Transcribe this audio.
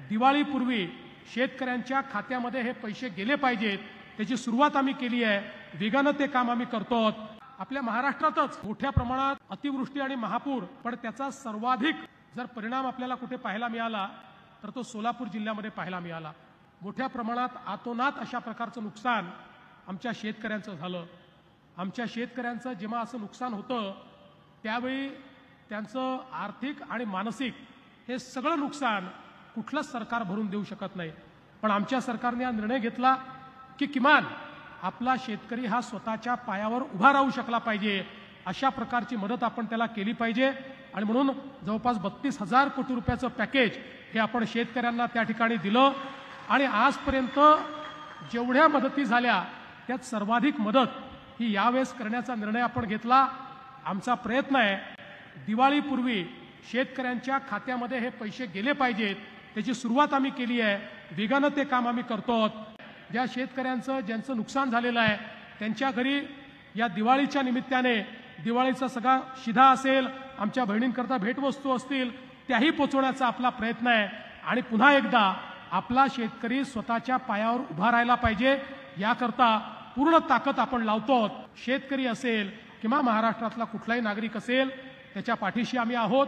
दिवाळीपूर्वी शेतकऱ्यांच्या खात्यामध्ये हे पैसे गेले पाहिजेत, त्याची सुरुवात आम्ही केली आहे. वेगानं ते काम आम्ही करतो. आपल्या महाराष्ट्रातच मोठ्या प्रमाणात अतिवृष्टी आणि महापूर, पण त्याचा सर्वाधिक जर परिणाम आपल्याला कुठे पाहायला मिळाला तर तो सोलापूर जिल्ह्यामध्ये पाहायला मिळाला. मोठ्या प्रमाणात आतोनात अशा प्रकारचं नुकसान आमच्या शेतकऱ्यांचं झालं. आमच्या शेतकऱ्यांचं जेव्हा असं नुकसान होतं त्यावेळी त्यांचं आर्थिक आणि मानसिक हे सगळं नुकसान कुठलंच सरकार भरून देऊ शकत नाही. पण आमच्या सरकारने हा निर्णय घेतला की किमान आपला शेतकरी हा स्वतःच्या पायावर उभा राहू शकला पाहिजे, अशा प्रकारची मदत आपण त्याला केली पाहिजे. आणि म्हणून जवळपास 32,000 कोटी रुपयाचं पॅकेज हे आपण शेतकऱ्यांना त्या ठिकाणी दिलं. आणि आजपर्यंत जेवढ्या मदती झाल्या त्यात सर्वाधिक मदत ही यावेळेस करण्याचा निर्णय आपण घेतला. आमचा प्रयत्न आहे दिवाळीपूर्वी शेतकऱ्यांच्या खात्यामध्ये हे पैसे गेले पाहिजेत, त्याची सुरुवात आम्ही केली आहे. वेगानं ते काम आम्ही करतो. ज्या शेतकऱ्यांचं ज्यांचं नुकसान झालेलं आहे त्यांच्या घरी या दिवाळीच्या निमित्ताने दिवाळीचा सगळा शिधा असेल, आमच्या बहिणींकरता भेटवस्तू असतील, त्याही पोचवण्याचा आपला प्रयत्न आहे. आणि पुन्हा एकदा आपला शेतकरी स्वतःच्या पायावर उभा राहायला पाहिजे, याकरता पूर्ण ताकद आपण लावतो. शेतकरी असेल किंवा महाराष्ट्रातला कुठलाही नागरिक असेल त्याच्या पाठीशी आम्ही आहोत.